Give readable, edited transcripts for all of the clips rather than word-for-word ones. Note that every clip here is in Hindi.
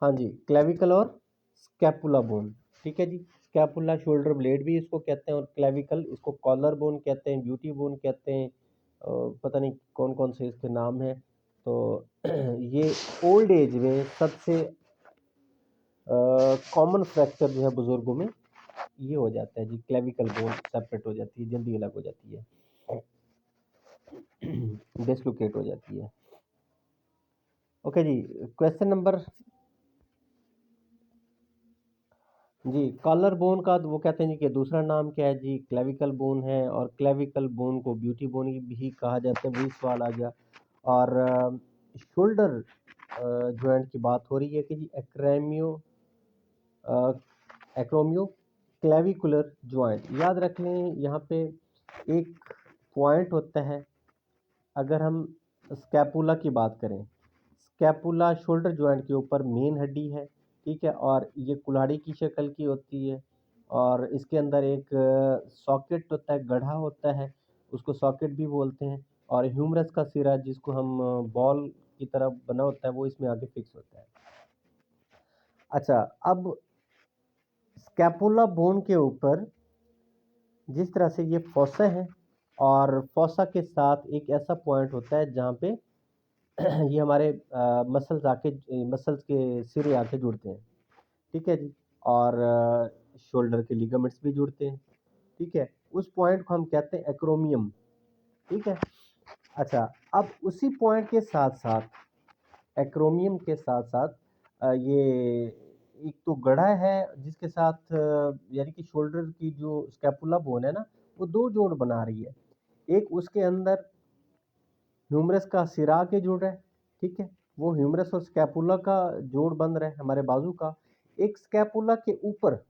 हाँ जी, क्लेविकल और स्कैपुला बोन। ठीक है जी। स्कैपुला शोल्डर ब्लेड भी इसको कहते हैं, और क्लेविकल इसको कॉलर बोन कहते हैं, ब्यूटी बोन कहते हैं, पता नहीं कौन कौन से इसके नाम हैं। तो ये ओल्ड एज में सबसे कॉमन फ्रैक्चर जो है बुजुर्गों में ये हो जाता है जी, क्लेविकल बोन सेपरेट हो जाती है, जल्दी अलग हो जाती है, डिसलोकेट हो जाती है। ओके जी। क्वेश्चन नंबर जी, कॉलर बोन का वो कहते हैं जी कि दूसरा नाम क्या है जी, क्लेविकल बोन है, और क्लेविकल बोन को ब्यूटी बोन भी कहा जाता है, वही सवाल आ गया। और शोल्डर जॉइंट की बात हो रही है कि जी एक्रोमियो क्लेविकुलर जॉइंट, याद रख लें यहाँ पे एक पॉइंट होता है। अगर हम स्कैपुला की बात करें, स्कैपुला शोल्डर जॉइंट के ऊपर मेन हड्डी है, ठीक है, और ये कुल्हाड़ी की शक्ल की होती है, और इसके अंदर एक सॉकेट होता है, गड्ढा होता है, उसको सॉकेट भी बोलते हैं, और ह्यूमरस का सिरा जिसको हम बॉल की तरह बना होता है वो इसमें आगे फिक्स होता है। अच्छा, अब स्कैपुला बोन के ऊपर जिस तरह से ये फोसा है, और फोसा के साथ एक ऐसा पॉइंट होता है जहाँ पे ये हमारे मसल्स के सिरे आके जुड़ते हैं, ठीक है जी, और शोल्डर के लिगामेंट्स भी जुड़ते हैं, ठीक है, उस पॉइंट को हम कहते हैं एक्रोमियम, ठीक है। अच्छा, अब उसी पॉइंट के साथ साथ एक्रोमियम के साथ साथ ये एक तो गढ़ा है जिसके साथ यानी कि शोल्डर की जो स्कैपुला बोन है ना, वो दो जोड़ बना रही है। एक उसके अंदर ह्यूमरस का सिरा के जुड़ रहा है, ठीक है, वो ह्यूमरस और स्कैपुला का जोड़ बन रहा है हमारे बाजू का। एक स्कैपुला के ऊपर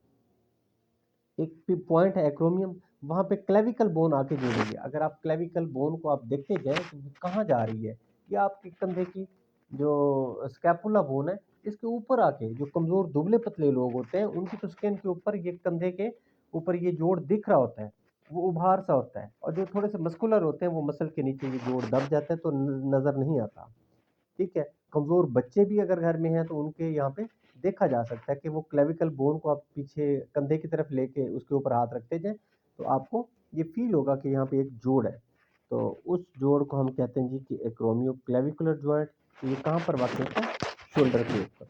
एक पॉइंट है एक्रोमियम, वहाँ पे क्लेविकल बोन आके जुड़ेगी। अगर आप क्लेविकल बोन को आप देखते जाएं तो कहाँ जा रही है, ये आपके कंधे की जो स्कैपुला बोन है इसके ऊपर आके, जो कमज़ोर दुबले पतले लोग होते हैं उनकी तो स्किन के ऊपर ये कंधे के ऊपर ये जोड़ दिख रहा होता है, वो उभार सा होता है, और जो थोड़े से मस्कुलर होते हैं वो मसल के नीचे ये जोड़ दब जाता है तो नज़र नहीं आता, ठीक है। कमज़ोर बच्चे भी अगर घर में हैं तो उनके यहाँ पे देखा जा सकता है कि वो क्लेविकल बोन को आप पीछे कंधे की तरफ लेके उसके ऊपर हाथ रखते जाएं तो आपको ये फील होगा कि यहाँ पे एक जोड़ है। तो उस जोड़ को हम कहते हैं जी कि एक्रोमियो क्लेविकुलर जॉइंट। तो ये कहाँ पर वाक़ होता है? शोल्डर के ऊपर।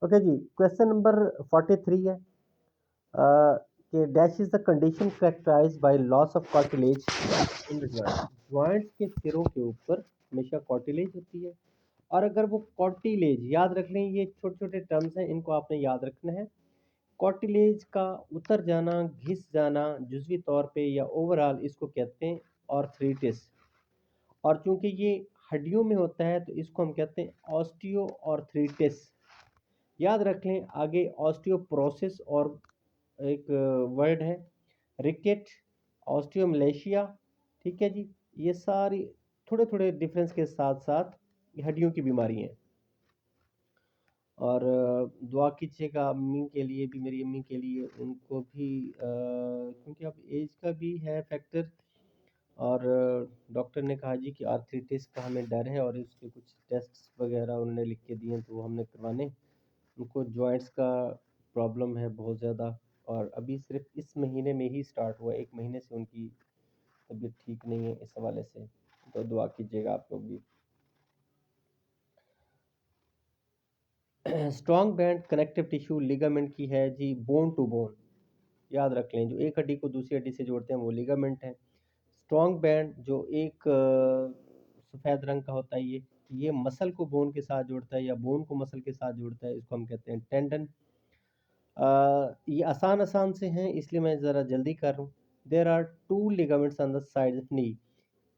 ओके जी, क्वेश्चन नंबर 43 है कि dash is the condition characterised by loss of cartilage in the joint. Joints के सिरों के ऊपर हमेशा कार्टिलेज होती है, और अगर वो कार्टिलेज, याद रख लें ये छोटे छोटे टर्म्स हैं, इनको आपने याद रखना है। कार्टिलेज का उतर जाना, घिस जाना जुज़वी तौर पे या ओवरऑल, इसको कहते हैं ऑर्थराइटिस। और चूंकि ये हड्डियों में होता है तो इसको हम कहते हैं ऑस्टियो ऑर्थराइटिस। याद रख लें आगे ऑस्टियोप्रोसिस और एक वर्ड है रिकेट, ऑस्टियोमलेशिया, ठीक है जी। ये सारी थोड़े थोड़े डिफरेंस के साथ साथ हड्डियों की बीमारी हैं। और दुआ कीजिएगा अम्मी के लिए भी, मेरी अम्मी के लिए, उनको भी क्योंकि अब एज का भी है फैक्टर, और डॉक्टर ने कहा जी कि आर्थराइटिस का हमें डर है, और इसके कुछ टेस्ट्स वगैरह उन्होंने लिख के दिए तो वो हमने करवाने। उनको जॉइंट्स का प्रॉब्लम है बहुत ज़्यादा, और अभी सिर्फ इस महीने में ही स्टार्ट हुआ, एक महीने से उनकी तबीयत ठीक नहीं है इस हवाले से, तो दुआ कीजिएगा आप लोग भी। Strong band connective tissue ligament की है जी, बोन टू बोन। याद रख लें जो एक हड्डी को दूसरी हड्डी से जोड़ते हैं वो लिगामेंट है। स्ट्रॉन्ग बैंड जो एक सफ़ेद रंग का होता है, ये मसल को बोन के साथ जोड़ता है या बोन को मसल के साथ जोड़ता है, इसको हम कहते हैं टेंडन। ये आसान आसान से हैं इसलिए मैं ज़रा जल्दी कर रहा हूँ। There are two ligaments on the side of knee.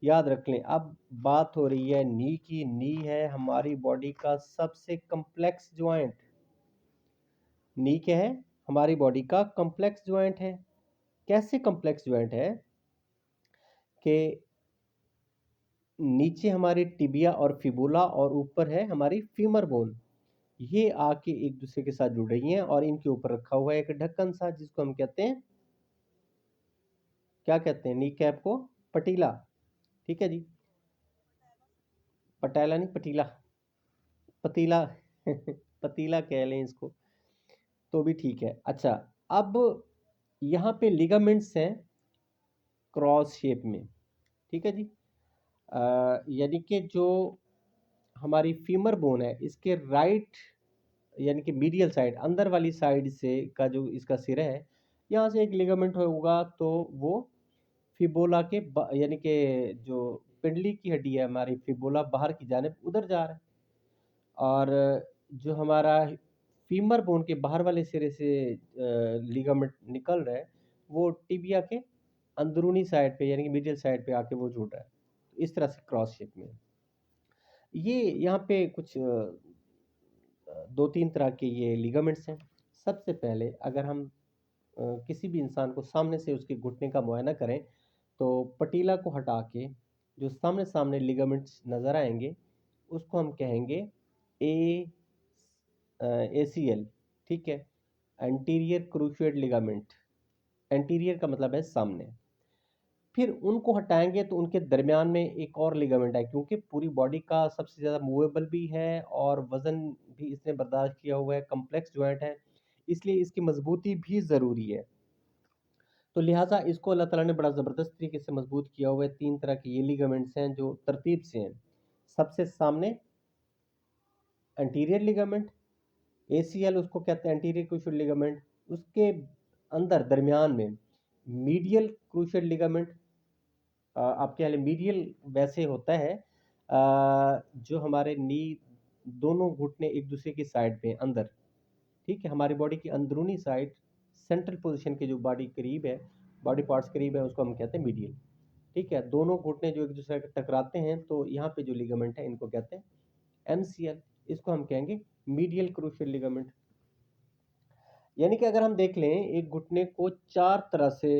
याद रख लें, अब बात हो रही है नी की। नी है हमारी बॉडी का सबसे कम्प्लेक्स ज्वाइंट। नी क्या है? हमारी बॉडी का कम्प्लेक्स ज्वाइंट है। कैसे कम्प्लेक्स ज्वाइंट है कि नीचे हमारी टिबिया और फिबुला और ऊपर है हमारी फीमर बोन, ये आके एक दूसरे के साथ जुड़ रही हैं, और इनके ऊपर रखा हुआ है एक ढक्कन सा जिसको हम कहते हैं, क्या कहते हैं नी कैप को? पटीला, ठीक है जी। पटेला नहीं, पटीला। पतीला पतीला कह लें इसको तो भी ठीक है। अच्छा, अब यहाँ पे लिगामेंट्स हैं क्रॉस शेप में, ठीक है जी। यानी कि जो हमारी फीमर बोन है इसके राइट यानी कि मीडियल साइड अंदर वाली साइड से का जो इसका सिरा है, यहाँ से एक लिगामेंट होगा तो वो फिबोला के यानी कि जो पिंडली की हड्डी है हमारी फिबोला बाहर की जानिब उधर जा रहा है, और जो हमारा फीमर बोन के बाहर वाले सिरे से लिगामेंट निकल रहा है वो टिबिया के अंदरूनी साइड पे यानी कि मीडियल साइड पे आके वो जुड़ रहा है। इस तरह से क्रॉस शेप में ये यहाँ पे कुछ दो तीन तरह के ये लिगामेंट्स हैं। सबसे पहले अगर हम किसी भी इंसान को सामने से उसके घुटने का मुआयना करें तो पटीला को हटा के जो सामने सामने लिगामेंट्स नज़र आएंगे उसको हम कहेंगे ए ACL, ठीक है, एंटीरियर क्रूशिएट लिगामेंट। एंटीरियर का मतलब है सामने। फिर उनको हटाएंगे तो उनके दरमियान में एक और लिगामेंट है, क्योंकि पूरी बॉडी का सबसे ज़्यादा मूवेबल भी है और वज़न भी इसने बर्दाश्त किया हुआ है, कम्प्लेक्स जॉइंट है, इसलिए इसकी मजबूती भी ज़रूरी है। तो लिहाजा इसको अल्लाह ताला ने बड़ा ज़बरदस्त तरीके से मजबूत किया हुआ है। तीन तरह के ये लिगामेंट्स हैं जो तरतीब से हैं। सबसे सामने एंटीरियर लिगामेंट, ACL उसको कहते हैं एंटीरियर क्रूशियल लिगामेंट। उसके अंदर दरमियान में मीडियल क्रूशियल लिगामेंट। आप कह लें मीडियल वैसे होता है जो हमारे नी दोनों घुटने एक दूसरे की साइड पे अंदर, ठीक है, हमारी बॉडी की अंदरूनी साइड सेंट्रल पोजीशन के जो बॉडी करीब है, बॉडी पार्ट्स करीब है, उसको हम कहते हैं मीडियल। ठीक है, दोनों घुटने जो एक दूसरे के टकराते हैं तो यहाँ पे जो लिगामेंट है इनको कहते हैं MCL। इसको हम कहेंगे मीडियल क्रूशियल लिगामेंट। यानी कि अगर हम देख लें एक घुटने को चार तरह से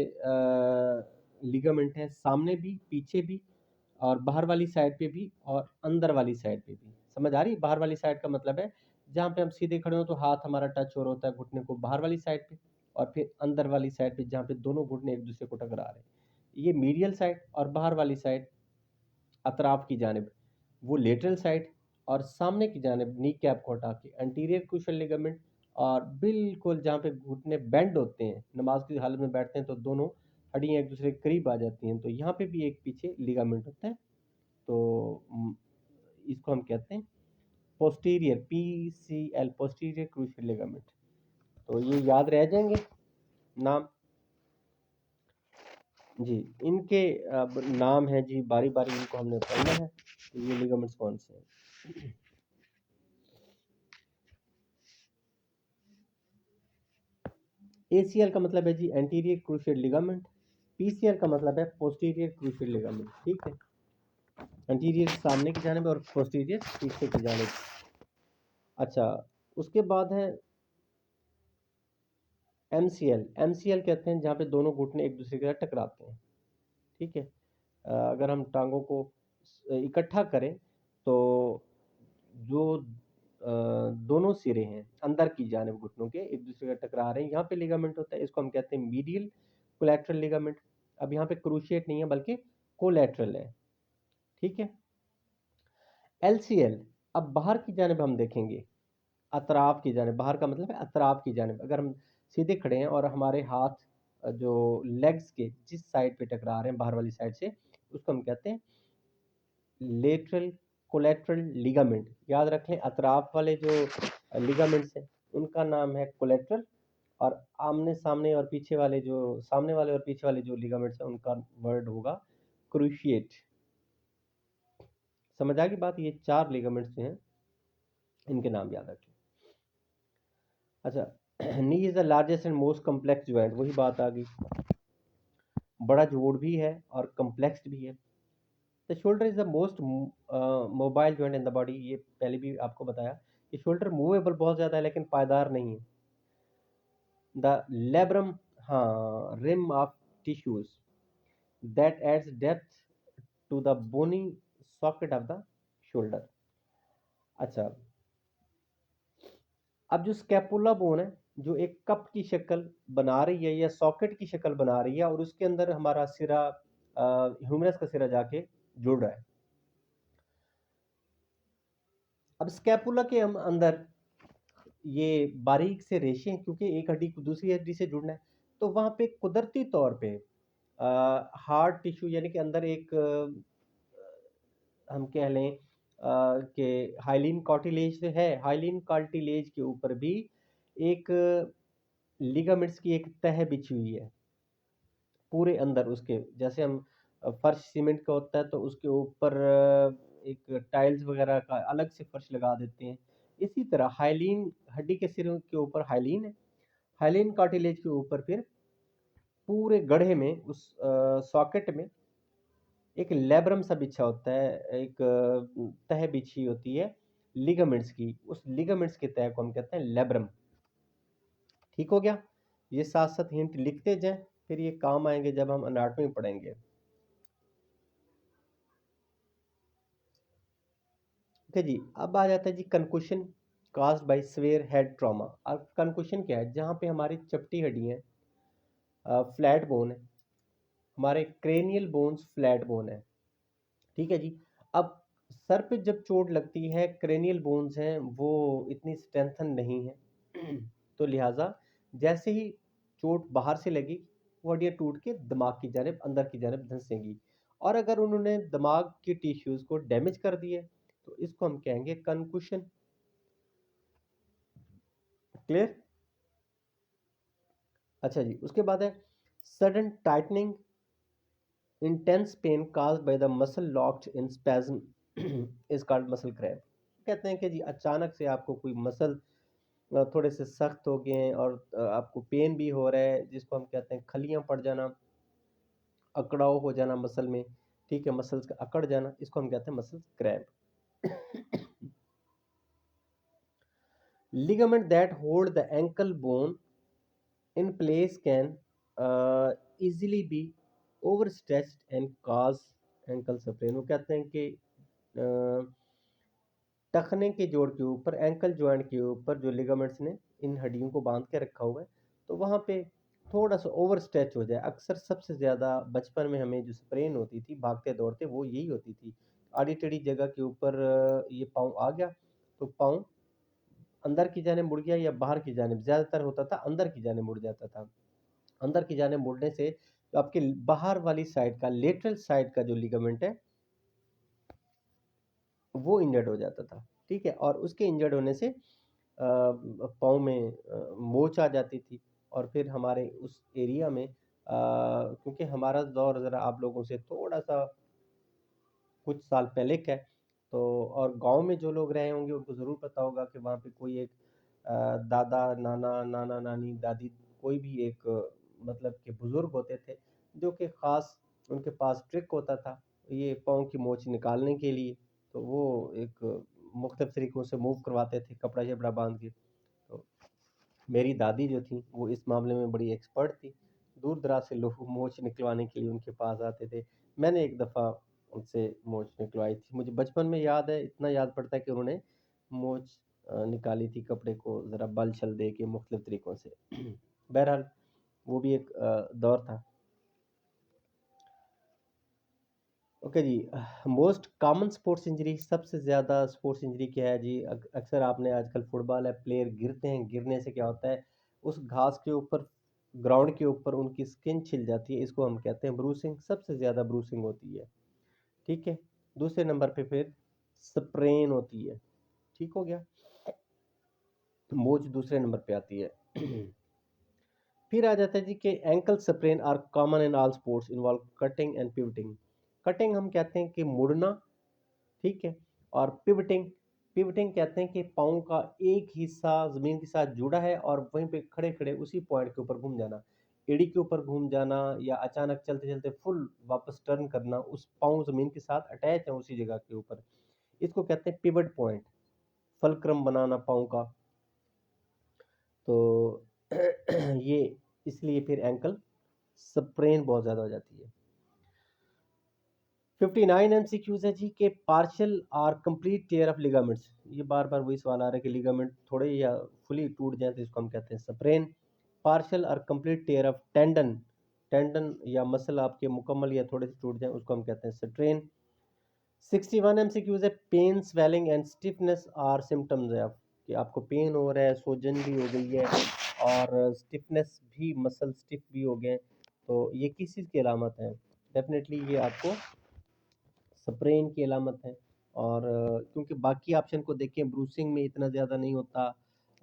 लिगामेंट है, सामने भी, पीछे भी, और बाहर वाली साइड पे भी, और अंदर वाली साइड पे भी। समझ आ रही? बाहर वाली साइड का मतलब है जहाँ पे हम सीधे खड़े हो तो हाथ हमारा टच हो रहा होता है घुटने को बाहर वाली साइड पे, और फिर अंदर वाली साइड पे जहाँ पे दोनों घुटने एक दूसरे को टकरा रहे हैं, ये मीडियल साइड। और बाहर वाली साइड अतराफ की जानिब वो लेटरल साइड, और सामने की जानिब नी कैप को हटा के एंटीरियर क्रूशियल लिगामेंट। और बिल्कुल जहाँ पे घुटने बेंड होते हैं, नमाज की हालत में बैठते हैं तो दोनों हड्डियाँ एक दूसरे के करीब आ जाती हैं, तो यहाँ पे भी एक पीछे लिगामेंट होता है। तो इसको हम कहते हैं posterior PCL, posterior crucial ligament. तो ये याद रह जाएंगे नाम जी। इनके अब नाम है जी, बारी बारी इनको हमने पढ़ना है। तो ये लिगामेंट्स कौन से हैं? ACL का मतलब है जी एंटीरियर क्रूशियल लिगामेंट। PCL का मतलब है पोस्टीरियर क्रूशियल लिगामेंट। ठीक है, एंटीरियर सामने की जानिब और पोस्टीरियर पीछे की जानिब। अच्छा, उसके बाद है MCL। MCL कहते हैं जहाँ पे दोनों घुटने एक दूसरे के साथ टकराते हैं। ठीक है, अगर हम टांगों को इकट्ठा करें तो जो दोनों सिरे हैं अंदर की जानिब घुटनों के एक दूसरे का टकरा रहे हैं, यहाँ पे लिगामेंट होता है, इसको हम कहते हैं मीडियल कोलैटरल लिगामेंट। अब यहाँ पे क्रूशिएट नहीं है बल्कि कोलैटरल है। ठीक है, LCL। अब बाहर की जानिब हम देखेंगे, अतराफ की जानिब, बाहर का मतलब है अतराफ की जानिब। अगर हम सीधे खड़े हैं और हमारे हाथ जो लेग्स के जिस साइड पे टकरा रहे हैं बाहर वाली साइड से, उसको हम कहते हैं लेटरल कोलेट्रल लिगामेंट। याद रख लें, अतराफ वाले जो लिगामेंट्स हैं उनका नाम है कोलेट्रल, और आमने सामने और पीछे वाले जो सामने वाले और पीछे वाले जो लिगामेंट्स हैं उनका वर्ड होगा क्रूशिएट। समझ आ गई बात? ये चार लिगामेंट्स जो हैं इनके नाम याद रखें। अच्छा, knee is the largest and most complex joint, वही बात आ गई, बड़ा जोड़ भी है और कम्प्लेक्स भी है। The shoulder is the most mobile joint in the body. ये पहले भी आपको बताया कि शोल्डर मूवेबल बहुत ज़्यादा है लेकिन पायदार नहीं है। द लेब्रम, हाँ, rim of tissues that adds depth to the bony socket of the shoulder. अच्छा, अब जो स्कैपुला बोन है जो एक कप की शक्ल बना रही है या सॉकेट की शक्ल बना रही है, और उसके अंदर हमारा सिरा ह्यूमरस का सिरा जाके जुड़ रहा है। अब स्कैपुला के हम अंदर ये बारीक से रेशे हैं, क्योंकि एक हड्डी को दूसरी हड्डी से जुड़ना है, तो वहाँ पे कुदरती तौर पे हार्ड टिश्यू यानी कि अंदर एक हम कह लें कि हाइलिन कार्टिलेज है, हाइलिन कार्टिलेज के ऊपर भी एक लिगामेंट्स की एक तह बिछी हुई है पूरे अंदर उसके। जैसे हम फर्श सीमेंट का होता है तो उसके ऊपर एक टाइल्स वगैरह का अलग से फर्श लगा देते हैं, इसी तरह हाइलिन हड्डी के सिरों के ऊपर हाइलिन है, हाइलिन कार्टिलेज के ऊपर फिर पूरे गड्ढे में उस सॉकेट में एक लेब्रम सा बिछा होता है, एक तह बिछी होती है लिगामेंट्स की, उस लिगामेंट्स के तह को हम कहते हैं लेब्रम। ठीक हो गया। ये साथ साथ हिंट लिखते जाएं, फिर ये काम आएंगे जब हम अनाटॉमी पढ़ेंगे। ओके जी, अब आ जाता है जी concussion caused by severe head trauma. अब कंकुशन क्या है? जहाँ पे हमारी चपटी हड्डी है, फ्लैट बोन है, हमारे क्रेनियल बोन्स फ्लैट बोन है, ठीक है जी। अब सर पे जब चोट लगती है, क्रेनियल बोन्स हैं वो इतनी स्ट्रेंथन नहीं है तो लिहाजा जैसे ही चोट बाहर से लगी, वो हड्डियाँ टूट के दिमाग की जानिब अंदर की जानिब धंसेंगी, और अगर उन्होंने दिमाग की टिश्यूज को डैमेज कर दिए तो इसको हम कहेंगे कंकुशन। क्लियर? अच्छा जी, उसके बाद है sudden tightening intense pen caused by the muscle locked in spasm is called muscle cramp. कहते हैं कि जी अचानक से आपको कोई मसल थोड़े से सख्त हो गए हैं और आपको पेन भी हो रहा है, जिसको हम कहते हैं खलियां पड़ जाना, अकड़ाव हो जाना मसल में, ठीक है, मसल्स का अकड़ जाना, इसको हम कहते हैं muscle cramp. ligament that hold the ankle bone in place can easily be overstretched and cause ankle sprain। वो कहते हैं कि टखने के जोड़ के ऊपर, एंकल जॉइंट के ऊपर जो लिगामेंट्स ने इन हड्डियों को बांध के रखा हुआ है, तो वहाँ पे थोड़ा सा ओवर स्ट्रेच हो जाए। अक्सर सबसे ज़्यादा बचपन में हमें जो स्प्रेन होती थी भागते दौड़ते, वो यही होती थी, आड़ी टेढ़ी जगह के ऊपर ये पाँव आ गया तो पाँव अंदर की जाने मुड़ गया या बाहर की जाने, ज़्यादातर होता था अंदर की जाने मुड़ जाता था। अंदर की जाने मुड़ने से तो आपके बाहर वाली साइड का, लेटरल साइड का जो लिगामेंट है वो इंजर्ड हो जाता था, ठीक है। और उसके इंजर्ड होने से पाँव में मोच आ जाती थी, और फिर हमारे उस एरिया में क्योंकि हमारा दौर ज़रा आप लोगों से थोड़ा सा कुछ साल पहले का है, तो और गांव में जो लोग रहे होंगे उनको ज़रूर पता होगा कि वहाँ पे कोई एक दादा नाना नाना नानी दादी, कोई भी एक मतलब के बुज़ुर्ग होते थे जो कि ख़ास उनके पास ट्रिक होता था ये पाँव की मोच निकालने के लिए। तो वो एक मुख्तलिफ तरीक़ों से मूव करवाते थे कपड़ा शपड़ा बांध के। तो मेरी दादी जो थी वो इस मामले में बड़ी एक्सपर्ट थी, दूर दराज से लोग मोच निकलवाने के लिए उनके पास आते थे। मैंने एक दफ़ा उनसे मोच निकलवाई थी, मुझे बचपन में याद है, इतना याद पड़ता है कि उन्होंने मोच निकाली थी कपड़े को ज़रा बल छल दे के मुख्तलिफ तरीक़ों से। बहरहाल वो भी एक दौर था। ओके जी, मोस्ट कॉमन स्पोर्ट्स इंजरी, सबसे ज़्यादा स्पोर्ट्स इंजरी क्या है जी? अक्सर आपने आजकल फुटबॉल है, प्लेयर गिरते हैं, गिरने से क्या होता है उस घास के ऊपर, ग्राउंड के ऊपर उनकी स्किन छिल जाती है, इसको हम कहते हैं ब्रूसिंग, सबसे ज़्यादा ब्रूसिंग होती है, ठीक है। दूसरे नंबर पे फिर स्प्रेन होती है, ठीक हो गया, मोच दूसरे नंबर पे आती है। फिर आ जाता है जी कि ankle sprains are common in all sports involve cutting and pivoting. Cutting हम कहते हैं कि मुड़ना, ठीक है, और पिवटिंग, पिवटिंग कहते हैं कि पाँव का एक हिस्सा ज़मीन के साथ जुड़ा है और वहीं पे खड़े खड़े उसी पॉइंट के ऊपर घूम जाना, एड़ी के ऊपर घूम जाना, या अचानक चलते चलते फुल वापस टर्न करना, उस पाँव ज़मीन के साथ अटैच है उसी जगह के ऊपर, इसको कहते हैं पिवट पॉइंट, फलक्रम बनाना पाँव का। तो ये इसलिए फिर एंकल स्प्रेन बहुत ज़्यादा हो जाती है। 59 एमसीक्यूज है जी के पार्शियल और कंप्लीट टेयर ऑफ लिगामेंट्स, ये बार बार वही सवाल आ रहा है कि लिगामेंट थोड़े या फुली टूट जाए तो इसको हम कहते हैं स्प्रेन। पार्शियल और complete tear of tendon, tendon या मसल आपके मुकम्मल या थोड़े से टूट जाए उसको हम कहते हैं स्ट्रेन। 61 MCQs है, pain swelling and stiffness are symptoms है आप कि आपको पेन हो रहा है, सूजन भी हो गई है और स्टिफनेस भी, मसल स्टिफ भी हो गए, तो ये किस चीज़ की अलामत है? डेफिनेटली ये आपको स्प्रेन की अलामत है। और क्योंकि बाकी ऑप्शन को देखें, ब्रूसिंग में इतना ज़्यादा नहीं होता,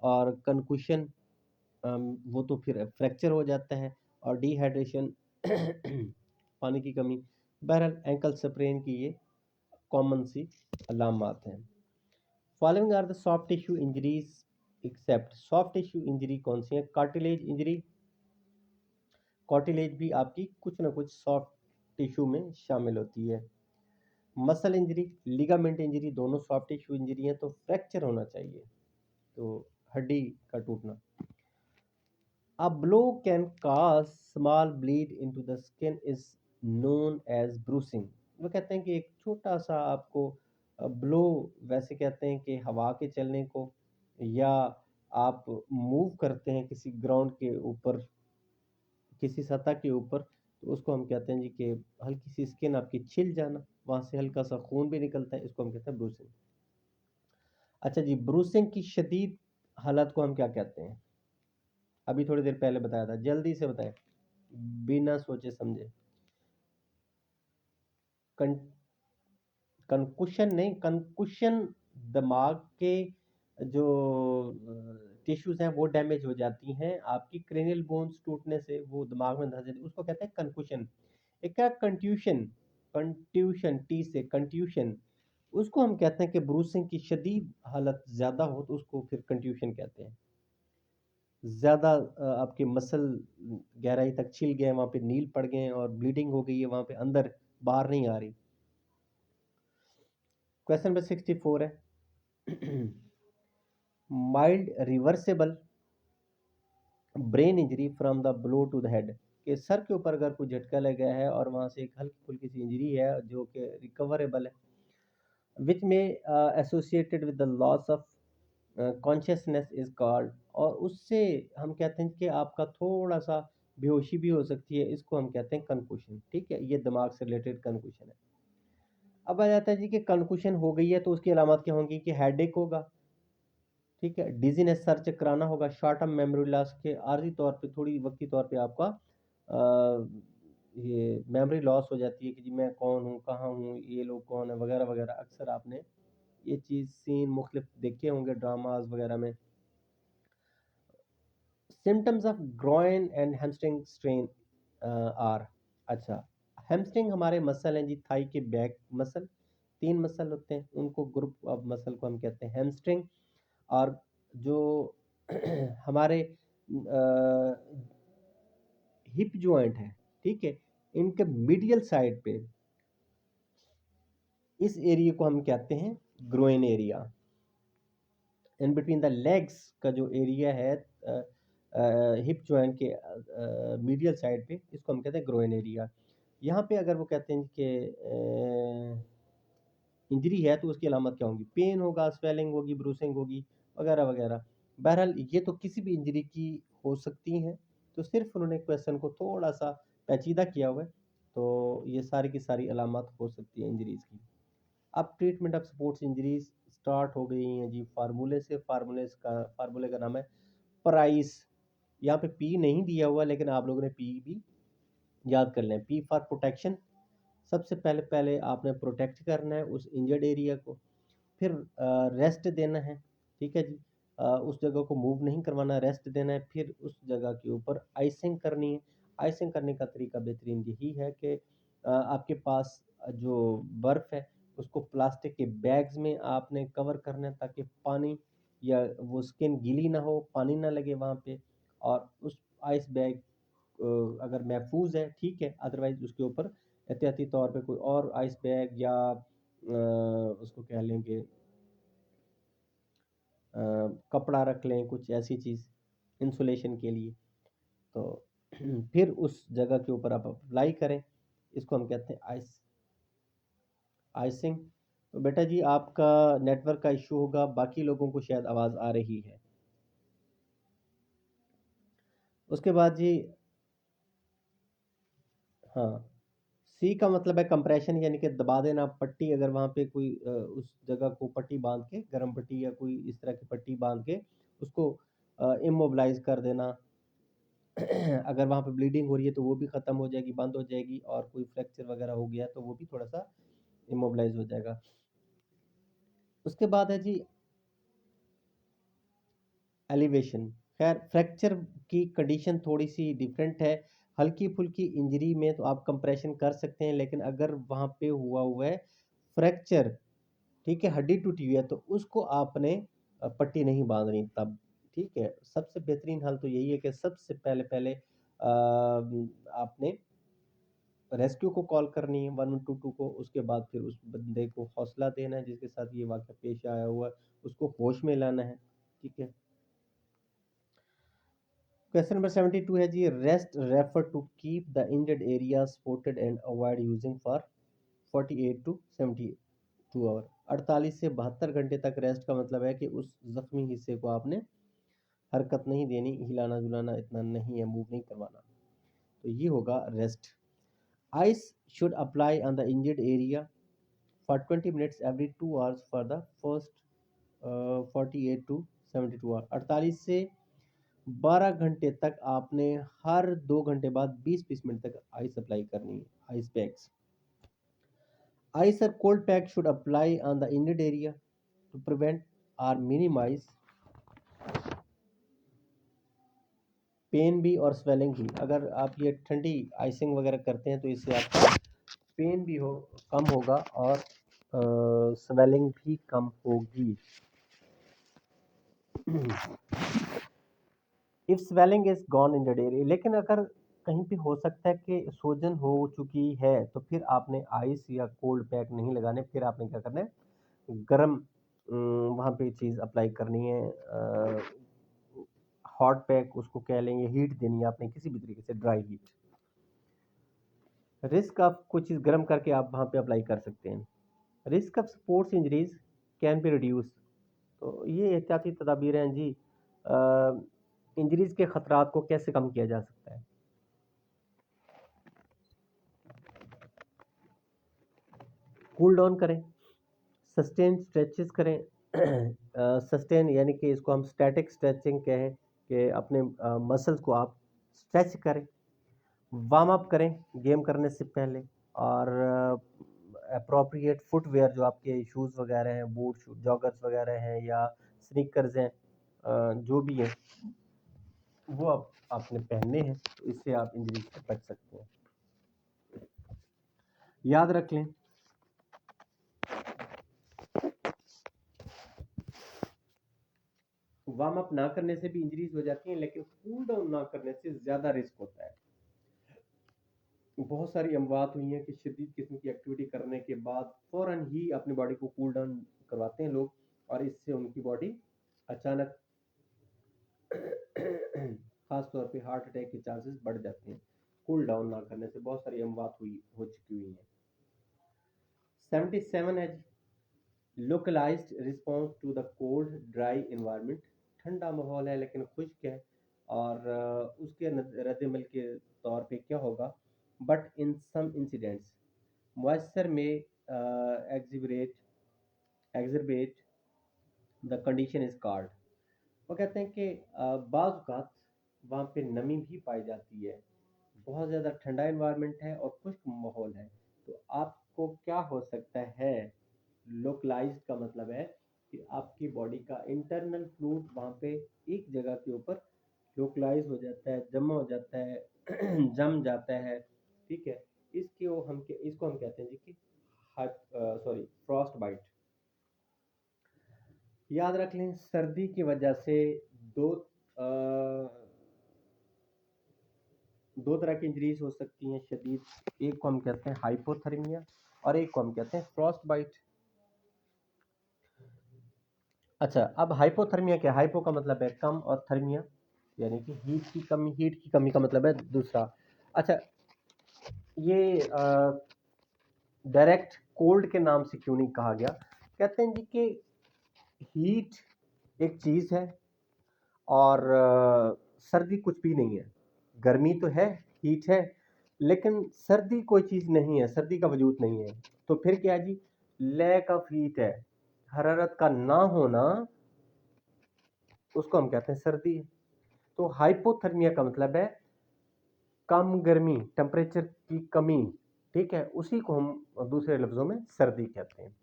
और कंकुशन वो तो फिर फ्रैक्चर हो जाता है, और डिहाइड्रेशन पानी की कमी। बहरहाल एंकल स्प्रेन की ये कॉमन सी अलामात हैं। Following are the soft tissue injuries except, soft tissue injury कौन सी है? कार्टिलेज इंजरी, कार्टिलेज भी आपकी कुछ ना कुछ सॉफ्ट टिश्यू में शामिल होती है। मसल इंजरी, लिगामेंट इंजरी, दोनों सॉफ्ट टिश्यू इंजरी हैं, तो फ्रैक्चर होना चाहिए, तो हड्डी का टूटना। A blow can cause small bleed into the skin is known as bruising। वो कहते हैं कि एक छोटा सा आपको ब्लो, वैसे कहते हैं कि हवा के चलने को, या आप मूव करते हैं किसी ग्राउंड के ऊपर, किसी सतह के ऊपर, तो उसको हम कहते हैं जी कि हल्की सी स्किन आपकी छिल जाना, वहाँ से हल्का सा खून भी निकलता है, इसको हम कहते हैं ब्रूसिंग। अच्छा जी, ब्रूसिंग की शदीद हालत को हम क्या कहते हैं? अभी थोड़ी देर पहले बताया था, जल्दी से बताएं, बिना सोचे समझे। कं, कंकुशन नहीं, कंकुशन दिमाग के जो टिश्यूज हैं वो डैमेज हो जाती हैं, आपकी क्रेनियल बोन्स टूटने से वो दिमाग में धंस जाती है, उसको कहते हैं कंकुशन। एक क्या कंट्यूशन, कंट्यूशन टी से कंट्यूशन, उसको हम कहते हैं कि ब्रूसिंग की शदीद हालत ज़्यादा हो तो उसको फिर कंट्यूशन कहते हैं। ज़्यादा आपके मसल गहराई तक छिल गए, वहाँ पे नील पड़ गए और ब्लीडिंग हो गई है, वहाँ पे अंदर बाहर नहीं आ रही। क्वेश्चन नंबर 64 है mild reversible brain injury from the blow to the head, कि सर के ऊपर अगर कोई झटका लग गया है और वहाँ से एक हल्की फुल्की सी इंजरी है जो कि रिकवरेबल है, विच में associated with the loss of consciousness is called, और उससे हम कहते हैं कि आपका थोड़ा सा बेहोशी भी हो सकती है, इसको हम कहते हैं कंकुशन। ठीक है, ये दिमाग से रिलेटेड कंकुशन है। अब आ जाता है जी कि कंकुशन हो गई है तो उसकी अलामत क्या होंगी? कि हेडेक होगा, ठीक है, डिजीनेस, सर चकराना होगा, शॉर्ट टर्म मेमोरी लॉस के आर्जी तौर पे, थोड़ी वक्ती तौर पे आपका ये मेमोरी लॉस हो जाती है कि जी मैं कौन हूँ, कहाँ हूँ, ये लोग कौन है, वगैरह वगैरह। अक्सर आपने ये चीज़ सीन मुख्तलिफ देखे होंगे ड्रामाज वगैरह में। Symptoms of groin and hamstring strain are, अच्छा, हैमस्ट्रिंग हमारे मसल हैं जी, थाई के बैक मसल, 3 मसल होते हैं, उनको ग्रुप ऑफ मसल को हम कहते हैं हैमस्ट्रिंग। और जो हमारे हिप जॉइंट है, ठीक है, इनके मीडियल साइड पे, इस एरिया को हम कहते हैं groin area. In between the legs का जो एरिया है हिप जॉइंट के मीडियल साइड पे, इसको हम कहते हैं ग्रोइन एरिया। यहाँ पे अगर वो कहते हैं कि इंजरी है तो उसकी अलामत क्या होंगी? पेन होगा, स्वेलिंग होगी, ब्रूसिंग होगी, वगैरह वगैरह। बहरहाल ये तो किसी भी इंजरी की हो सकती हैं, तो सिर्फ उन्होंने क्वेश्चन को थोड़ा सा पेचीदा किया हुआ है, तो ये सारी की सारी अलामत हो सकती है इंजरीज की। अब treatment of sports injuries start हो गई हैं जी फार्मूले से। फार्मूले का नाम है प्राइस। यहाँ पे पी नहीं दिया हुआ, लेकिन आप लोगों ने पी भी याद कर लें। पी फॉर प्रोटेक्शन, सबसे पहले पहले आपने प्रोटेक्ट करना है उस इंजर्ड एरिया को, फिर रेस्ट देना है, ठीक है जी, उस जगह को मूव नहीं करवाना, रेस्ट देना है, फिर उस जगह के ऊपर आइसिंग करनी है। आइसिंग करने का तरीका बेहतरीन यही है कि आपके पास जो बर्फ़ है उसको प्लास्टिक के बैग्स में आपने कवर करना है, ताकि पानी या वो स्किन गीली ना हो, पानी ना लगे वहाँ पे। और उस आइस बैग अगर महफूज है ठीक है, अदरवाइज उसके ऊपर एहतियाती तौर पे कोई और आइस बैग या उसको कह लेंगे कपड़ा रख लें, कुछ ऐसी चीज़ इंसुलेशन के लिए। तो फिर उस जगह के ऊपर आप अप्लाई करें, इसको हम कहते हैं आइसिंग। तो बेटा जी आपका नेटवर्क का इशू होगा, बाकी लोगों को शायद आवाज़ आ रही है। उसके बाद जी, हाँ, सी का मतलब है कंप्रेशन, यानी कि दबा देना पट्टी, अगर वहाँ पे कोई उस जगह को पट्टी बांध के, गर्म पट्टी या कोई इस तरह की पट्टी बांध के उसको इमोबिलाइज कर देना। अगर वहाँ पे ब्लीडिंग हो रही है तो वो भी ख़त्म हो जाएगी, बंद हो जाएगी, और कोई फ्रैक्चर वगैरह हो गया तो वो भी थोड़ा सा इमोबिलाइज हो जाएगा। उसके बाद है जी एलिवेशन। खैर फ्रैक्चर की कंडीशन थोड़ी सी डिफरेंट है। हल्की फुल्की इंजरी में तो आप कंप्रेशन कर सकते हैं, लेकिन अगर वहाँ पे हुआ है फ्रैक्चर, ठीक है, हड्डी टूटी हुई है, तो उसको आपने पट्टी नहीं बांधनी तब। ठीक है, सबसे बेहतरीन हल तो यही है कि सबसे पहले पहले आपने रेस्क्यू को कॉल करनी है 112 को। उसके बाद फिर उस बंदे को हौसला देना है जिसके साथ ये वाक़या पेश आया हुआ है, उसको होश में लाना है। ठीक है। क्वेश्चन नंबर 72 है जी, rest refer to keep the injured area supported and avoid using for 48 to 72 hour. 48 से 72 घंटे तक रेस्ट का मतलब है कि उस जख्मी हिस्से को आपने हरकत नहीं देनी, हिलाना जुलाना इतना नहीं है, मूव नहीं करवाना। तो ये होगा rest. Ice should apply on the injured area for 20 minutes every 2 hours for the first 48 to 72 hour. 48 से 12 घंटे तक आपने हर 2 घंटे बाद 20-20 मिनट तक आइस अप्लाई करनी है, आइस पैक्स। आइस और cold pack should apply on the injured area to prevent और मिनिमाइज पेन भी और स्वेलिंग भी। अगर आप ये ठंडी आइसिंग वगैरह करते हैं तो इससे आपका पेन भी कम होगा और स्वेलिंग भी कम होगी। If swelling is gone in the area, लेकिन अगर कहीं पे हो सकता है कि सूजन हो चुकी है तो फिर आपने आइस या कोल्ड पैक नहीं लगाने, फिर आपने क्या करना है, गर्म वहाँ पे चीज़ अप्लाई करनी है, हॉट पैक उसको कह लेंगे, हीट देनी है आपने किसी भी तरीके से, ड्राई हीट। रिस्क ऑफ कोई चीज़ गर्म करके आप वहाँ पे अप्लाई कर सकते हैं। Risk of sports injuries can be reduce. तो ये एहतियाती तदाबीर हैं जी, इंजरीज के खतरात को कैसे कम किया जा सकता है। कूल डाउन करें, सस्टेन स्ट्रेचेस करें। सस्टेन यानी कि इसको हम स्टैटिक स्ट्रेचिंग कहें, कि अपने मसल्स को आप स्ट्रेच करें। वार्म अप करें गेम करने से पहले, और अप्रोप्रिएट फुटवेयर जो आपके शूज़ वगैरह हैं, बूट जॉगर्स वगैरह हैं या स्नीकर्स हैं, जो भी हैं वो आपने पहनने हैं, तो इससे आप इंजरी से बच सकते हैं। याद रख लें, वार्म अप ना करने से भी इंजरीज हो जाती हैं, लेकिन कूल डाउन ना करने से ज़्यादा रिस्क होता है। बहुत सारी अमवात हुई हैं कि शदीद किस्म की एक्टिविटी करने के बाद फ़ौरन ही अपनी बॉडी को कूल डाउन करवाते हैं लोग, और इससे उनकी बॉडी अचानक ख़ास तौर पे हार्ट अटैक के चांसेस बढ़ जाते हैं। कूल डाउन ना करने से बहुत सारी अमवात हो चुकी हुई हैं। 77 है localised response to the cold dry environment. ठंडा माहौल है लेकिन खुश्क है, और उसके रद्दमल के तौर पे क्या होगा, but in some incidents moisture में exacerbate exacerbate the condition is called. वो कहते हैं कि बाज़ औक़ात वहाँ पे नमी भी पाई जाती है, बहुत ज़्यादा ठंडा इन्वायरमेंट है और खुश्क माहौल है, तो आपको क्या हो सकता है, लोकलाइज्ड का मतलब है कि आपकी बॉडी का इंटरनल फ्लूइड वहाँ पे एक जगह के ऊपर लोकलाइज हो जाता है, जमा हो जाता है, जम जाता है। ठीक है, इसको हम कहते हैं जी कि सॉरी फ्रॉस्ट बाइट। याद रख लें, सर्दी की वजह से दो अ, दो तरह की इंजरीज हो सकती हैं शदीद। एक को हम कहते हैं हाइपोथर्मिया और एक को हम कहते हैं फ्रॉस्ट बाइट। अच्छा, अब हाइपोथर्मिया क्या, हाइपो का मतलब है कम और थर्मिया यानी कि हीट की कमी, हीट की कमी का मतलब है दूसरा। अच्छा, ये डायरेक्ट कोल्ड के नाम से क्यों नहीं कहा गया, कहते हैं जी कि हीट एक चीज़ है और सर्दी कुछ भी नहीं है। गर्मी तो है, हीट है, लेकिन सर्दी कोई चीज़ नहीं है, सर्दी का वजूद नहीं है। तो फिर क्या है जी, लैक ऑफ हीट है, हरारत का ना होना, उसको हम कहते हैं सर्दी है। तो हाइपोथर्मिया का मतलब है कम गर्मी, टेम्परेचर की कमी, ठीक है, उसी को हम दूसरे लफ्ज़ों में सर्दी कहते हैं।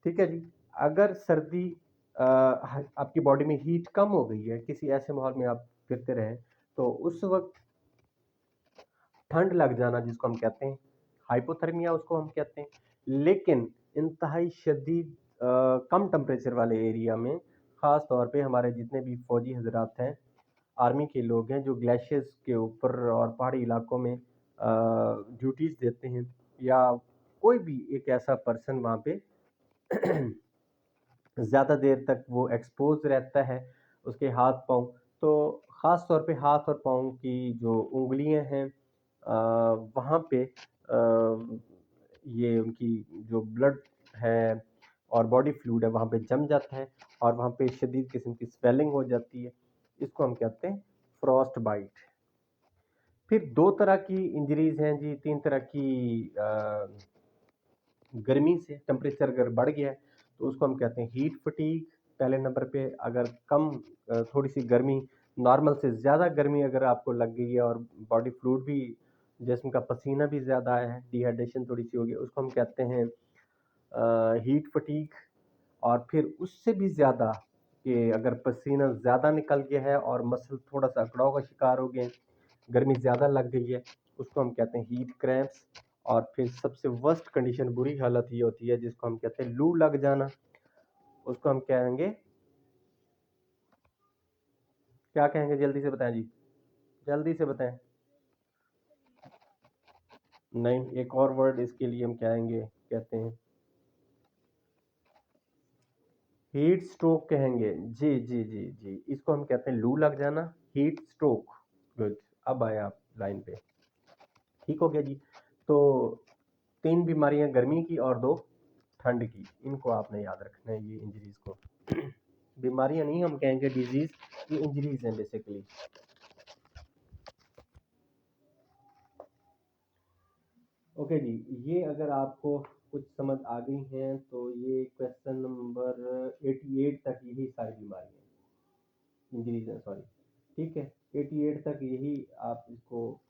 ठीक है जी। अगर सर्दी आपकी बॉडी में हीट कम हो गई है, किसी ऐसे माहौल में आप फिरते रहें, तो उस वक्त ठंड लग जाना जिसको हम कहते हैं हाइपोथर्मिया, उसको हम कहते हैं। लेकिन इंतहाई शदीद कम टेम्परेचर वाले एरिया में, ख़ास तौर पे हमारे जितने भी फौजी हजरात हैं, आर्मी के लोग हैं जो ग्लेशियर्स के ऊपर और पहाड़ी इलाकों में ड्यूटीज़ देते हैं, या कोई भी एक ऐसा पर्सन वहाँ पे ज़्यादा देर तक वो एक्सपोज रहता है, उसके हाथ पाँव, तो ख़ास तौर पे हाथ और पाँव की जो उंगलियां हैं, वहाँ पे ये उनकी जो ब्लड है और बॉडी फ्लूइड है वहाँ पे जम जाता है, और वहाँ पे शदीद किस्म की स्वेलिंग हो जाती है। इसको हम कहते हैं फ्रॉस्ट बाइट। फिर दो तरह की इंजरीज हैं जी, तीन तरह की गर्मी से टेम्परेचर अगर बढ़ गया है तो उसको हम कहते हैं हीट फटीग। पहले नंबर पे अगर कम थोड़ी सी गर्मी, नॉर्मल से ज़्यादा गर्मी अगर आपको लग गई है और बॉडी फ्लूइड भी, जिस्म का पसीना भी ज़्यादा आया है, डिहाइड्रेशन थोड़ी सी हो गई, उसको हम कहते हैं हीट फटीग। और फिर उससे भी ज़्यादा कि अगर पसीना ज़्यादा निकल गया है और मसल थोड़ा सा अकड़ाव का शिकार हो गए, गर्मी ज़्यादा लग गई है, उसको हम कहते हैं हीट क्रैम्प्स। और फिर सबसे वर्स्ट कंडीशन, बुरी हालत ये होती है जिसको हम कहते हैं लू लग जाना, उसको हम कहेंगे, क्या कहेंगे, जल्दी से बताएं जी, जल्दी से बताएं। नहीं, एक और वर्ड इसके लिए हम कहेंगे, कहते हैं हीट स्ट्रोक कहेंगे। जी जी जी जी, इसको हम कहते हैं लू लग जाना, हीट स्ट्रोक। गुड, अब आए आप लाइन पे, ठीक हो गया जी। तो तीन बीमारियां गर्मी की और दो ठंड की, इनको आपने याद रखना है, ये इंजरीज को। बीमारियां नहीं हम कहेंगे डिजीज, ये इंजरीज हैं बेसिकली। ओके जी, ये अगर आपको कुछ समझ आ गई हैं तो ये क्वेश्चन नंबर 88 तक यही सारी बीमारियां, इंजरीज हैं, सॉरी, ठीक है, 88 तक यही आप इसको।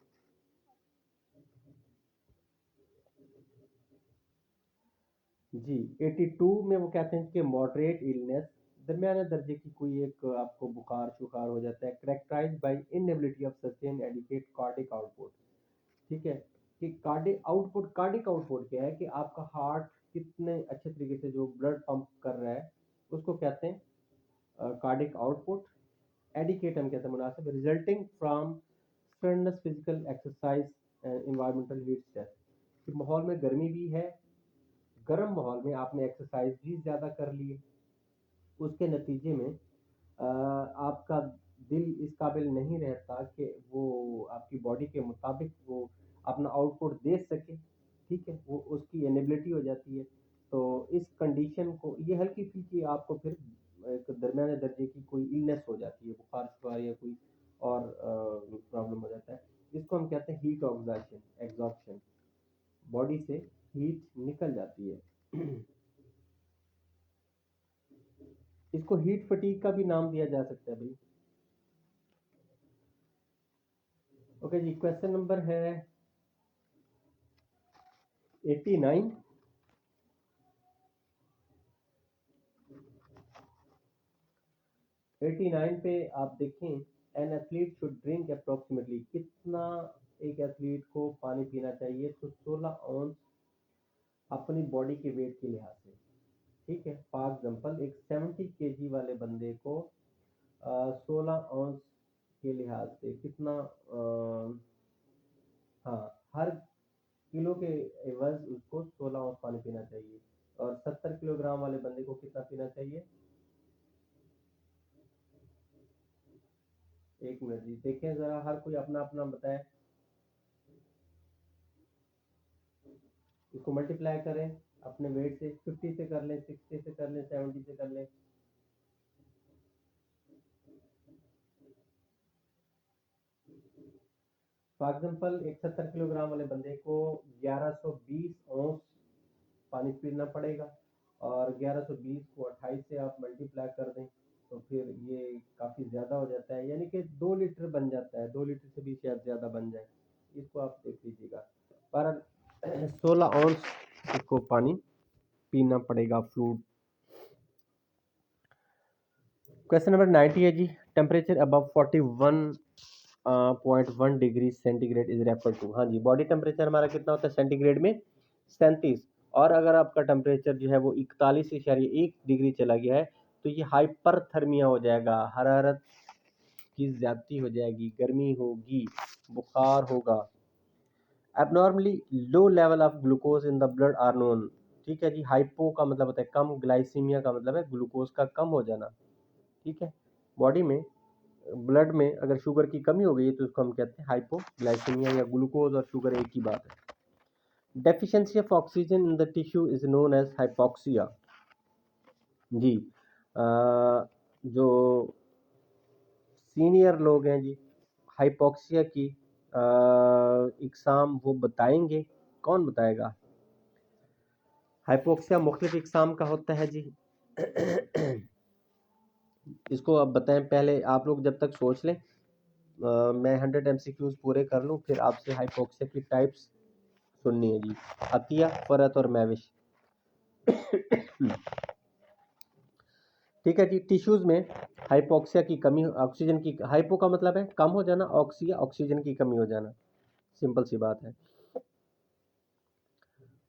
जी, 82 में वो कहते हैं कि मॉडरेट इलनेस, दरमियाने दर्जे की कोई एक आपको बुखार शुखार हो जाता है, characterise by inability of sustain adequate cardiac output. ठीक है, कि कार्डिक आउटपुट क्या है, कि आपका हार्ट कितने अच्छे तरीके से जो ब्लड पंप कर रहा है, उसको कहते हैं कार्डिक आउटपुट। एडिकेट हम कहते हैं मुनासिब, resulting from strenuous physical exercise and environmental heat stress, कि माहौल में गर्मी भी है, गर्म माहौल में आपने एक्सरसाइज भी ज़्यादा कर ली है, उसके नतीजे में आपका दिल इस काबिल नहीं रहता कि वो आपकी बॉडी के मुताबिक वो अपना आउटपुट दे सके, ठीक है, वो उसकी इनेबिलिटी हो जाती है। तो इस कंडीशन को, ये हल्की फुल्की आपको फिर एक दरमियाने दर्जे की कोई इलनेस हो जाती है, बुखार शुखार या कोई और प्रॉब्लम हो जाता है, इसको हम कहते हैं हीट ऑक्साशन एग्जॉर्प्शन, बॉडी से हीट निकल जाती है। इसको हीट फटीग का भी नाम दिया जा सकता है भाई। ओके जी, क्वेश्चन नंबर है 89। 89 पे आप देखें, an athlete should drink approximately, कितना एक एथलीट को पानी पीना चाहिए, तो 16 ऑunce अपनी बॉडी के वेट के लिहाज से, ठीक है। फॉर एग्जाम्पल एक 70 kg वाले बंदे को 16 ऑunce के लिहाज से कितना, हाँ, हर किलो के एवज उसको 16 ऑunce पानी पीना चाहिए। और 70 किलोग्राम वाले बंदे को कितना पीना चाहिए, एक मिनट जी, देखें जरा, हर कोई अपना अपना बताए, इसको मल्टीप्लाई करें अपने वेट से, 50 से कर लें, 60 से कर लें, 70 से कर लें। फॉर एग्जाम्पल एक 70 किलोग्राम वाले बंदे को 1120 औंस पानी पीना पड़ेगा, और 1120 को 28 से आप मल्टीप्लाई कर दें तो फिर ये काफ़ी ज़्यादा हो जाता है, यानी कि 2 लीटर बन जाता है, 2 लीटर से भी शायद ज़्यादा बन जाए। इसको आप देख लीजिएगा, पर 16 औंस इसको पानी पीना पड़ेगा फ्लूइड। क्वेश्चन नंबर 90 है जी, temperature above 41.1 degree centigrade is refer to. हाँ जी, बॉडी टेम्परेचर हमारा कितना होता है सेंटीग्रेड में 37, और अगर आपका टेम्परेचर जो है वो 41.1 डिग्री चला गया है तो ये हाइपरथर्मिया हो जाएगा, हरारत की ज्यादती हो जाएगी, गर्मी होगी, बुखार होगा। Abnormally low level of glucose in the blood are known. ठीक है जी, हाइपो का मतलब होता है कम, ग्लाइसीमिया का मतलब है ग्लूकोज का कम हो जाना। ठीक है, बॉडी में ब्लड में अगर शुगर की कमी हो गई है तो उसको हम कहते हैं हाइपोग्लाइसीमिया, या ग्लूकोज और शुगर एक ही बात है। Deficiency of oxygen in the tissue is known as hypoxia. जी, जो सीनियर लोग हैं जी, हाइपोक्सिया की इकसाम वो बताएंगे। कौन बताएगा? हाइपोक्सिया मुख्तलिफ इकसाम का होता है जी। इसको अब बताएं, पहले आप लोग जब तक सोच लें, मैं 100 MCQs पूरे कर लूँ, फिर आपसे हाइपोक्सिया की टाइप्स सुननी है जी। अतिया, फरत और मैविश। ठीक है जी, टिश्यूज में हाइपोक्सिया की कमी, ऑक्सीजन की, हाइपो का मतलब है कम हो जाना, ऑक्सिया ऑक्सीजन की कमी हो जाना, सिंपल सी बात है।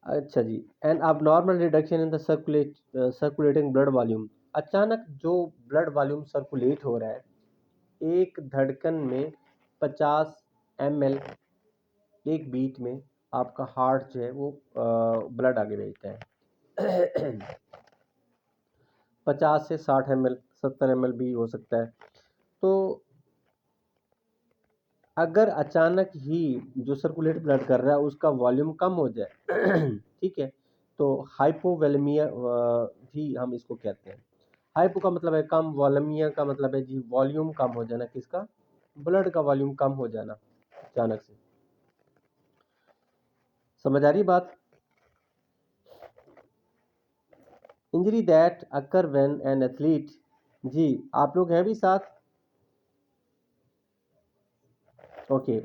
अच्छा जी, an abnormal reduction in the circulating blood volume. अचानक जो ब्लड वॉल्यूम सर्कुलेट हो रहा है, एक धड़कन में 50 ml एक बीट में आपका हार्ट जो है वो ब्लड आगे भेजता है। 50 से 60 ml, 70 ml भी हो सकता है। तो अगर अचानक ही जो सर्कुलेट ब्लड कर रहा है उसका वॉल्यूम कम हो जाए, ठीक है, तो हाइपोवोलेमिया भी हम इसको कहते हैं। हाइपो का मतलब है कम, वोलेमिया का मतलब है जी वॉल्यूम कम हो जाना, किसका? ब्लड का वॉल्यूम कम हो जाना अचानक से। समझ आ रही बात? Injury that occur when an athlete, जी आप लोग हैं भी साथ? Okay.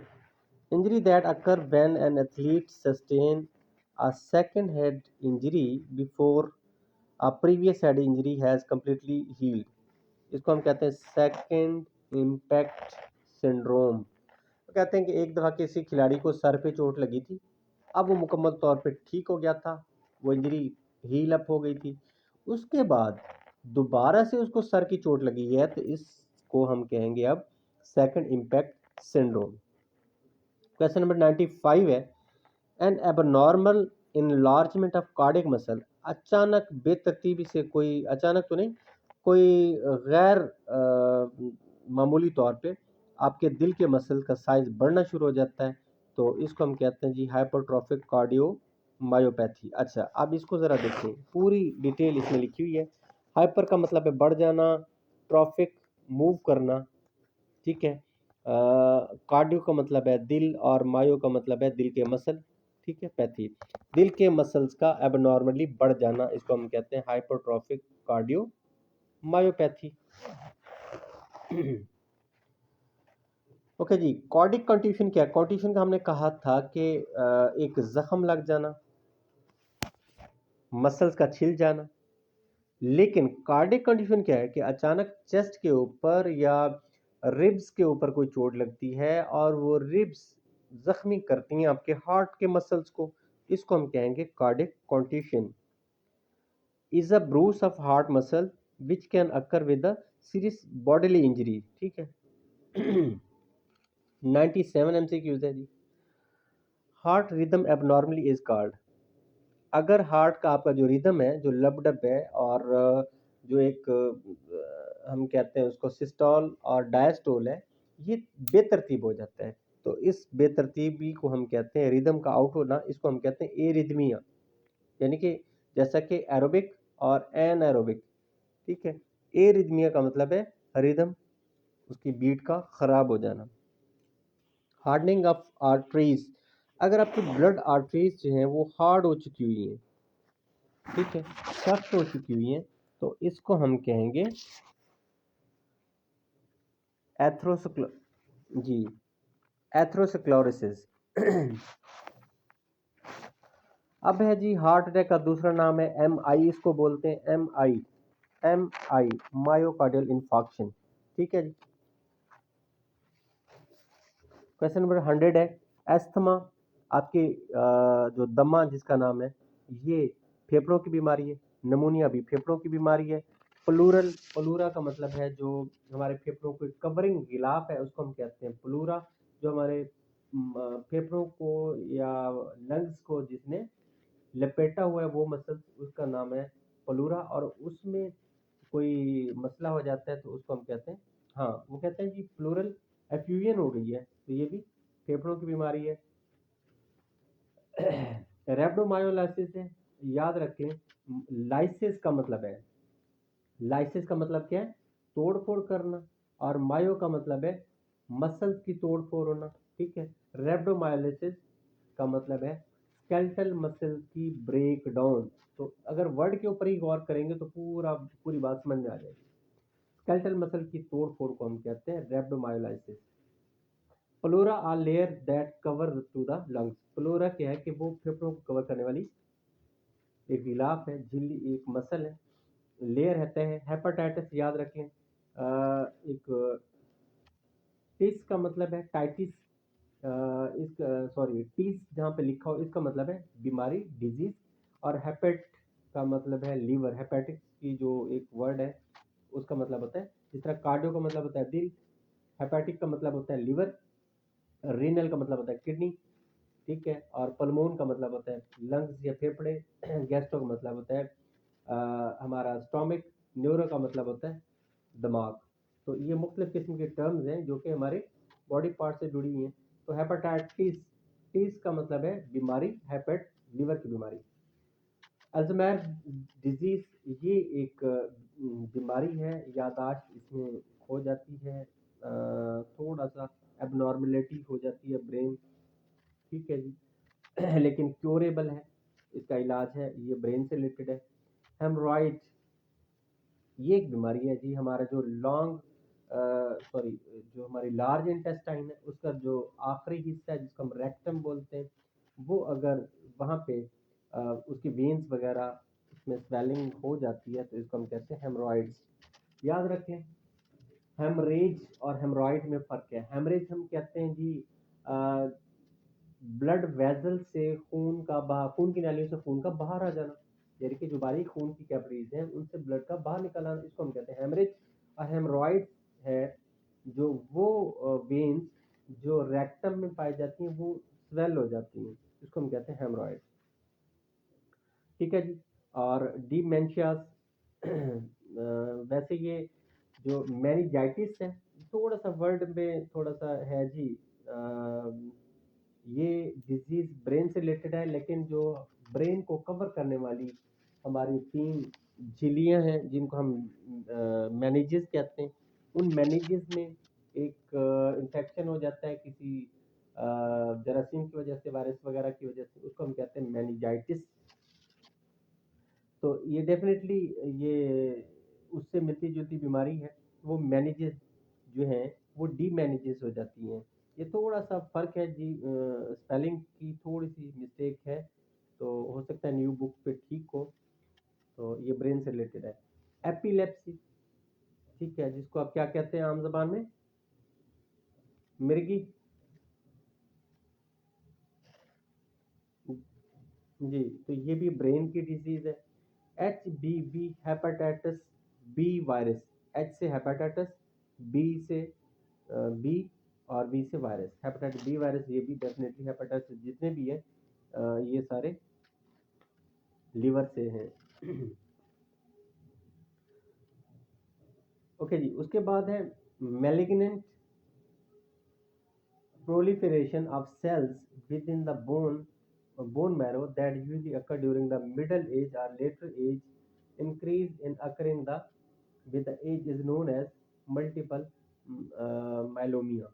Injury that occur when an athlete sustain a second head injury before a previous head injury has completely healed, इसको हम कहते हैं सेकंड इम्पैक्ट सिंड्रोम। तो कहते हैं कि एक दफ़ा किसी खिलाड़ी को सर पे चोट लगी थी, अब वो मुकम्मल तौर पे ठीक हो गया था, वो इंजरी हील अप हो गई थी, उसके बाद दोबारा से उसको सर की चोट लगी है, तो इसको हम कहेंगे अब second impact syndrome. Question number 95 है, N abnormal enlargement of cardiac muscle. अचानक बेतरतीबी से, कोई अचानक तो नहीं, कोई गैर मामूली तौर पे आपके दिल के मसल का साइज बढ़ना शुरू हो जाता है, तो इसको हम कहते हैं जी हाइपरट्रॉफिक कार्डियो मायोपैथी। अच्छा, अब इसको ज़रा देखें, पूरी डिटेल इसमें लिखी हुई है। हाइपर का मतलब है बढ़ जाना, ट्रॉफिक मूव करना, ठीक है, कार्डियो का मतलब है दिल, और मायो का मतलब है दिल के मसल, ठीक है, पैथी दिल के मसल्स का एबनॉर्मली बढ़ जाना, इसको हम कहते हैं हाइपरट्रॉफिक कार्डियो मायोपैथी। ओके जी, कार्डिक कंट्यूशन क्या है? कंट्यूशन का हमने कहा था कि एक जख्म लग जाना, मसल्स का छिल जाना। लेकिन कार्डिक कंडीशन क्या है कि अचानक चेस्ट के ऊपर या रिब्स के ऊपर कोई चोट लगती है और वो रिब्स जख्मी करती हैं आपके हार्ट के मसल्स को, इसको हम कहेंगे cardiac condition. Is a bruise of heart muscle which can occur with a serious bodily injury. ठीक है। 97 MCQs है जी। Heart rhythm abnormally is called. अगर हार्ट का आपका जो रिदम है, जो लबडब है, और जो एक हम कहते हैं उसको सिस्टोल और डायस्टोल है, ये बेतरतीब हो जाता है, तो इस बेतरतीबी को हम कहते हैं, रिदम का आउट होना, इसको हम कहते हैं एरिथमिया। यानी कि जैसा कि एरोबिक और एनएरोबिक, ठीक है, एरिथमिया का मतलब है रिदम, उसकी बीट का खराब हो जाना। हार्डनिंग ऑफ आर्टरीज, अगर आपकी ब्लड आर्टरीज जो हैं वो हार्ड हो चुकी हुई हैं, ठीक है, सख्त हो चुकी हुई हैं, तो इसको हम कहेंगे एथ्रोस्क्लो जी एथ्रोस्क्लेरोसिस। अब है जी हार्ट अटैक का दूसरा नाम है एम आई, इसको बोलते हैं एम आई मायोकार्डियल इन्फार्क्शन, ठीक है जी। क्वेश्चन नंबर 100 है एस्थमा, आपके जो दमा जिसका नाम है, ये फेफड़ों की बीमारी है। नमूनिया भी फेफड़ों की बीमारी है। प्लूरा का मतलब है जो हमारे फेफड़ों को कवरिंग गिलाफ है, उसको हम कहते हैं प्लूरा। जो हमारे फेफड़ों को या लंग्स को जिसने लपेटा हुआ है वो मसल, उसका नाम है प्लूरा। और उसमें कोई मसला हो जाता है तो उसको हम कहते हैं, हाँ वो कहते हैं कि प्लूरल एफ्यूजन हो गई है, तो ये भी फेफड़ों की बीमारी है। रेब्डोमायोलाइसिस है, याद रखें। लाइसिस का मतलब है, लाइसिस का मतलब क्या है, तोड़ फोड़ करना, और मायो का मतलब है मसल्स की तोड़ फोड़ होना, ठीक है। रेब्डोमायोलाइसिस का मतलब है स्केलेटल मसल की ब्रेक डाउन। तो अगर वर्ड के ऊपर ही गौर करेंगे तो पूरी बात समझ में आ जाएगी। स्केलेटल मसल की तोड़ फोड़ को हम कहते हैं rhabdomyolysis. Pleura are layer that cover to the lungs, pleura क्या है कि वो फेफड़ों को कवर करने वाली एक गिलाफ है, झिल्ली एक मसल है, लेयर रहता है। हेपेटाइटिस याद रखें, एक टिस का मतलब है टाइटिस, इस सॉरी टीस जहाँ पे लिखा हो इसका मतलब है बीमारी, डिजीज। और हेपेट का मतलब है लीवर, हेपेटिक्स की जो एक वर्ड है उसका मतलब होता है, जिस तरह कार्डियो का मतलब होता है दिल, हेपेटिक का मतलब होता है लीवर, रीनल का मतलब होता है किडनी, ठीक है। और पल्मोन का मतलब होता है लंग्स या फेफड़े, गैस्ट्रो का मतलब होता है हमारा स्टोमिक, न्यूरो का मतलब होता है दिमाग। तो ये मुख्तलिफ किस्म के टर्म्स हैं जो कि हमारे बॉडी पार्ट से जुड़ी हुई हैं। तो हेपेटाइटिस, टिस का मतलब है बीमारी, हेपेट लीवर की बीमारी। अल्जाइमर डिजीज, ये एक बीमारी है, यादाश्त इसमें खो जाती है, थोड़ा सा एबनॉर्मेलिटी हो जाती है ब्रेन, ठीक है जी। लेकिन क्योरेबल है, इसका इलाज है, ये ब्रेन से रिलेटेड है। हेमरॉइड, ये एक बीमारी है जी, हमारा जो सॉरी जो हमारी लार्ज इंटेस्टाइन है उसका जो आखिरी हिस्सा है जिसको हम रेक्टम बोलते हैं, वो अगर वहाँ पे उसकी वेन्स वगैरह उसमें स्वेलिंग हो जाती है तो इसको हम कहते हैं हेमरॉइड्स। याद रखें हेमरेज और हेमरॉइड में फ़र्क है। हेमरेज हम कहते हैं जी ब्लड वेसल से खून की नालियों से खून का बाहर आ जाना, यानी कि जो बारीक खून की कैपिलरीज हैं उनसे ब्लड का बाहर निकल आना, इसको हम कहते हैं हेमरेज। और हेमरॉइड है जो वो वेन्स जो रेक्टम में पाई जाती हैं वो स्वेल हो जाती हैं, इसको हम कहते हैं हेमरॉइड, ठीक है जी। और डिमेंशियास, वैसे ये जो मेनिंजाइटिस है, थोड़ा सा वर्ड में थोड़ा सा है जी, ये डिजीज ब्रेन से रिलेटेड है, लेकिन जो ब्रेन को कवर करने वाली हमारी 3 झिल्लियां हैं जिनको हम मैनेजेस कहते हैं, उन मैनेजेस में एक इन्फेक्शन हो जाता है किसी जरासीम की वजह से, वायरस वगैरह की वजह से, उसको हम कहते हैं मैनिंजाइटिस। तो ये डेफिनेटली ये उससे मिलती जुलती बीमारी है। वो मैनेजेस जो हैं वो डीमैनेजेस हो जाती हैं। ये थोड़ा सा फ़र्क है जी, स्पेलिंग की थोड़ी सी मिस्टेक है, तो हो सकता है न्यू बुक पे ठीक हो। तो ये ब्रेन से रिलेटेड है। एपिलेप्सी, ठीक है, जिसको आप क्या कहते हैं आम जबान में, मिर्गी जी। तो ये भी ब्रेन की डिजीज है। H B V hepatitis B virus, H से हेपेटाइटिस, बी से बी, और बी से वायरस, हेपेटाइटिस बी वायरस, ये भी डेफिनेटली हेपेटाइटिस जितने भी है ये सारे लीवर से हैं। ओके जी, उसके बाद है malignant proliferation of cells within the bone marrow that usually occur during the middle age or later age. Increase in occurring the with the age is known as multiple myeloma.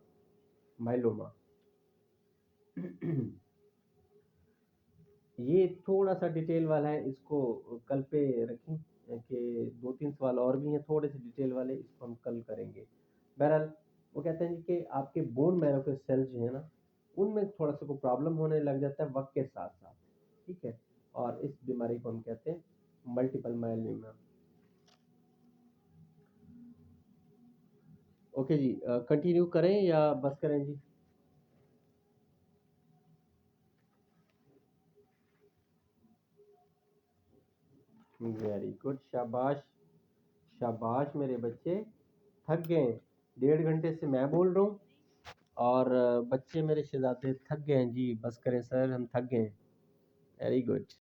ये थोड़ा सा डिटेल वाला है, इसको कल पे रखें कि 2-3 सवाल और भी हैं थोड़े से डिटेल वाले, इसको हम कल करेंगे। बहरहाल वो कहते हैं कि आपके बोन मैरो के सेल जो है ना, उनमें थोड़ा सा कोई प्रॉब्लम होने लग जाता है वक्त के साथ साथ, ठीक है। और इस बीमारी को हम कहते हैं मल्टीपल मायलिमा। ओके जी, कंटिन्यू करें या बस करें जी? वेरी गुड, शाबाश। शाबाश मेरे बच्चे, थक गए। 1.5 घंटे से मैं बोल रहा हूँ और बच्चे मेरे शहजादे थक गए हैं जी। बस करें सर, हम थक गए हैं। Very good.